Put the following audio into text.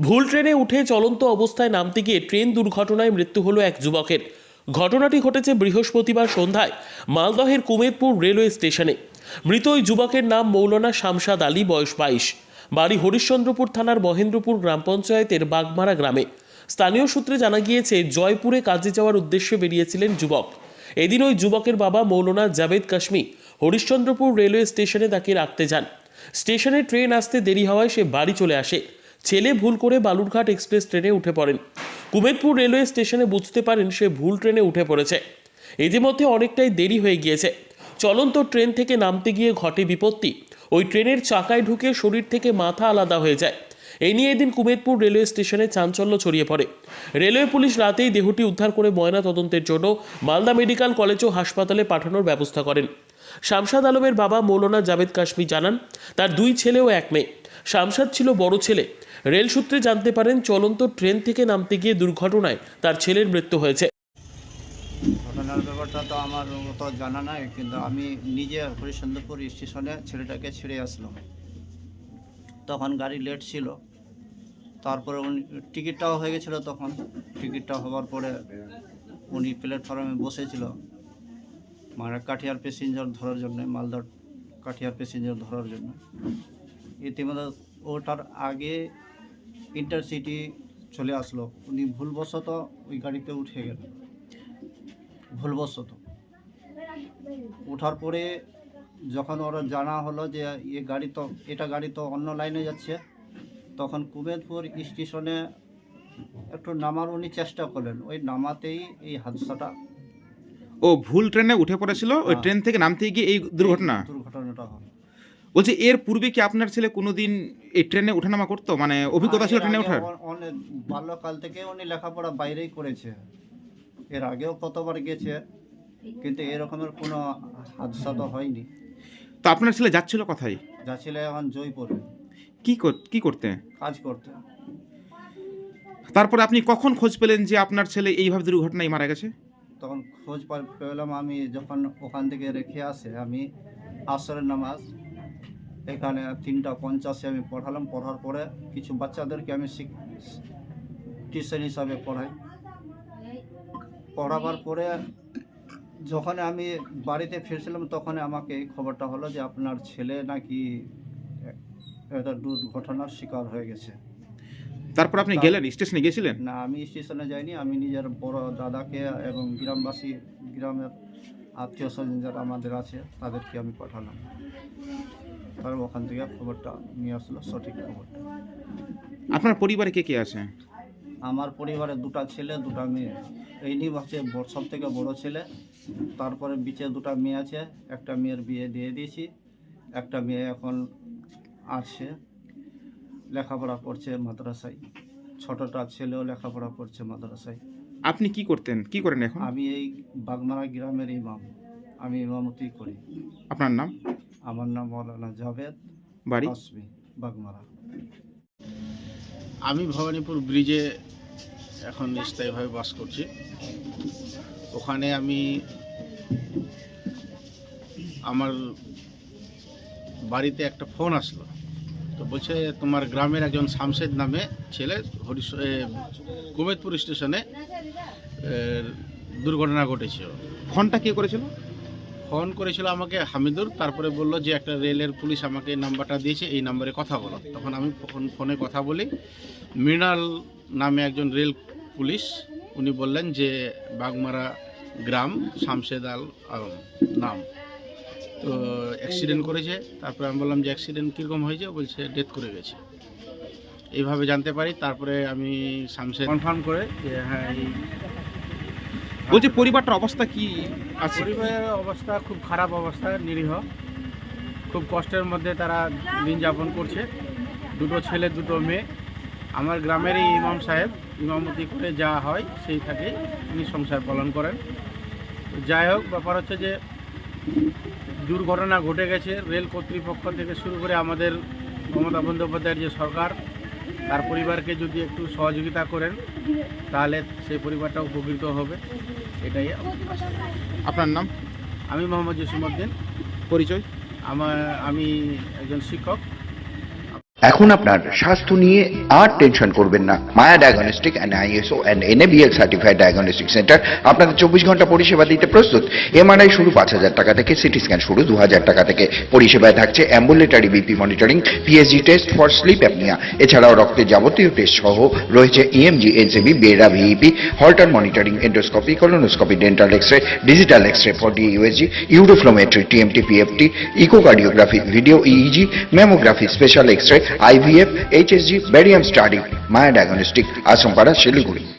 ভুল ট্রেনে উঠে চলন্ত অবস্থায় নামতে গিয়ে ট্রেন দুর্ঘটনায় মৃত্যু হলো এক যুবকের। ঘটনাটি ঘটেছে বৃহস্পতিবার সন্ধ্যায় মালদহের কুমেদপুর রেলওয়ে স্টেশনে। মৃত ওই যুবকের নাম মৌলানা শামসাদ আলী, বয়স 22, বাড়ি হরিশ্চন্দ্রপুর থানার মহেন্দ্রপুর গ্রাম পঞ্চায়েতের বাগমারা গ্রামে। স্থানীয় সূত্রে জানা গিয়েছে, জয়পুরে কাজে যাওয়ার উদ্দেশ্যে বেরিয়েছিলেন যুবক। এদিন ওই যুবকের বাবা মৌলানা জাভেদ কাশমি হরিশ্চন্দ্রপুর রেলওয়ে স্টেশনে তাকে রাখতে যান। স্টেশনে ট্রেন আসতে দেরি হওয়ায় সে বাড়ি চলে আসে। ছেলে ভুল করে বালুরঘাট এক্সপ্রেস ট্রেনে উঠে পড়েন। কুমেদপুর রেলওয়ে স্টেশনে বুঝতে পারেন সে ভুল ট্রেনে উঠে পড়েছে। ইতিমধ্যে অনেকটাই দেরি হয়ে গিয়েছে। চলন্ত ট্রেন থেকে নামতে গিয়ে ঘটে বিপত্তি। ওই ট্রেনের চাকায় ঢুকে শরীর থেকে মাথা আলাদা হয়ে যায়। এই নিয়ে এদিন কুমেদপুর রেলওয়ে স্টেশনে চাঞ্চল্য ছড়িয়ে পড়ে। রেলওয়ে পুলিশ রাতেই দেহটি উদ্ধার করে ময়না তদন্তের জন্য মালদা মেডিকেল কলেজ ও হাসপাতালে পাঠানোর ব্যবস্থা করেন। শামসাদ আলমের বাবা মৌলানা জাভেদ কাশমি জানান, তার 2 ছেলে ও 1 মেয়ে। শামসাদ ছিল বড় ছেলে। রেল সূত্রে জানতে পারেন চলন্ত ট্রেন থেকে নামতে গিয়ে দুর্ঘটনায় তার ছেলের মৃত্যু হয়েছে। ঘটনার ব্যাপারটা তো আমার তো জানা নাই, কিন্তু আমি নিজে হরিশ্চন্দ্রপুর স্টেশনে ছেলেটাকে ছেড়ে আসলাম। তখন গাড়ি লেট ছিল, তারপরে উনি টিকিটটাও হয়ে গেছিলো। তখন টিকিটটা হওয়ার পরে উনি প্ল্যাটফর্মে বসেছিল, মানে কাঠিয়ার প্যাসেঞ্জার ধরার জন্য, মালদার কাঠিয়ার প্যাসেঞ্জার ধরার জন্য। ইতিমধ্যে ওটার আগে ইন্টারসিটি চলে আসলো। উনি ভুলবশত ওই গাড়িতে উঠে গেলেন, ভুলবশত ওঠার পরে যখন ওরা জানা হলো যে এটা গাড়ি তো অন্য লাইনে যাচ্ছে, তখন কুমেদপুর স্টেশনে একটু নামার উনি চেষ্টা করলেন। ওই নামাতেই এই হাদসাটা, ও ভুল ট্রেনে উঠে পড়েছিল, ওই ট্রেন থেকে নামতে গিয়ে এই দুর্ঘটনাটা হলো। বলছি, এর পূর্বে কি আপনার ছেলে কোনোদিন এই ট্রেনে ওঠানামা করতো, মানে অভিজ্ঞতা ছিল ট্রেনে ওঠার? অনেক বাল্যকাল থেকে উনি লেখাপড়া বাইরেই করেছে, এর আগেও কতবার গেছে, কিন্তু এরকমের কোনো হাদসা তো হয়নি। তো আপনার ছেলে যাচ্ছিল কোথায়? যাচ্ছিল এখন জয়পুরে কি করতে? কাজ করতে। তারপরে আপনি কখন খোঁজ পেলেন যে আপনার ছেলে এইভাবে দুর্ঘটনায় মারা গেছে? তখন খোঁজ পেলাম আমি যখন ওখান থেকে রেখে আসে, আমি আসরের নামাজ এখানে 3:50 আমি পড়ালাম। পড়ার পরে কিছু বাচ্চাদেরকে আমি টিউশন হিসাবে পড়াই। পড়াবার পরে যখন আমি বাড়িতে ফিরছিলাম, তখন আমাকে এই খবরটা হলো যে আপনার ছেলে নাকি একটা দুর্ঘটনার শিকার হয়ে গেছে। তারপর আপনি গেলেন, স্টেশনে গেছিলেন? না, আমি স্টেশনে যাইনি। আমি নিজের বড় দাদাকে এবং গ্রামের আত্মীয় স্বজন যারা আমাদের আছে তাদেরকে আমি পাঠালাম। তারপর ওখান থেকে খবরটা নিয়ে আসলো, সঠিক খবরটা। আপনার পরিবারে কে কে আছে? আমার পরিবারে 2টা ছেলে 2টা মেয়ে। এই নিয়ে হচ্ছে সব থেকে বড় ছেলে। তারপরে বিচে 2টা মেয়ে আছে। একটা মেয়ের বিয়ে দিয়ে দিয়েছি, একটা মেয়ে এখন আছে, লেখাপড়া করছে মাদ্রাসায়। ছোটটা ছেলেও লেখাপড়া করছে মাদ্রাসায়। আপনি কি করেন এখন? আমি এই বাগমারা গ্রামের ইমাম, আমি ইমামতি করি। আপনার নাম? আমার নাম মৌলানা জাভেদ বাড়ি? কাশমি, বাগমারা। আমি ভবানীপুর ব্রিজে এখন স্থায়ীভাবে বাস করছি। ওখানে আমি আমার বাড়িতে একটা ফোন আসলো, তো বলছে তোমার গ্রামের একজন শামসেদ নামে ছেলে কুমেদপুর স্টেশনে দুর্ঘটনা ঘটেছে। ফোনটা কে করেছিল? ফোন করেছিল আমাকে হামিদুর। তারপরে বলল যে একটা রেলের পুলিশ আমাকে নাম্বারটা দিয়েছে, এই নাম্বারে কথা বলো। তখন আমি ফোনে কথা বলি। মৃণাল নামে একজন রেল পুলিশ, উনি বললেন যে বাগমারা গ্রাম, শামসেদ আলম নাম, তো অ্যাক্সিডেন্ট করেছে। তারপরে আমি বললাম যে অ্যাক্সিডেন্ট কীরকম হয়েছে? বলছে ডেথ করে গেছে। এইভাবে জানতে পারি। তারপরে আমি শামসেদ কনফার্ম করে যে হ্যাঁ এই বলছি, পরিবারটার অবস্থা কি আছে? পরিবারের অবস্থা খুব খারাপ অবস্থা, নিরীহ, খুব কষ্টের মধ্যে তারা দিন যাপন করছে। 2টো ছেলে 2টো মেয়ে। আমার গ্রামেরই ইমাম সাহেব, ইমামতি করে যা হয় সেই থাকে তিনি সংসার পালন করেন। যাই হোক, ব্যাপার হচ্ছে যে দুর্ঘটনা ঘটে গেছে। রেল কর্তৃপক্ষ থেকে শুরু করে আমাদের মমতা বন্দ্যোপাধ্যায়ের যে সরকার, তার পরিবারকে যদি একটু সহযোগিতা করেন তাহলে সেই পরিবারটা উপকৃত হবে, এটাই। আপনার নাম? আমি মোহাম্মদ জসিম উদ্দিন। পরিচয়? আমি একজন শিক্ষক। এখন আপনার স্বাস্থ্য নিয়ে আর টেনশন করবেন না। Maya diagnostic and ISO and NABL certified diagnostic centre আপনাদের 24 ঘন্টা পরিষেবা দিতে প্রস্তুত। এমআরআই শুরু 5,000 টাকা থেকে, সিটি স্ক্যান শুরু 2,000 টাকা থেকে। পরিষেবায় থাকছে ambulatory BP monitoring, PSG test for sleep apnoea, এছাড়াও রক্তের যাবতীয় টেস্ট সহ রয়েছে EMG, NCB, BERA, VEP, Holter monitoring, endoscopy, colonoscopy, dental X-ray, digital X-ray, 4D USG, uroflowmetry, TMT, PFT, echocardiography, video EEG, mammography, special X-ray, IVF, HSG, barium study. Maya diagnostic, Ashrampara, Siliguri.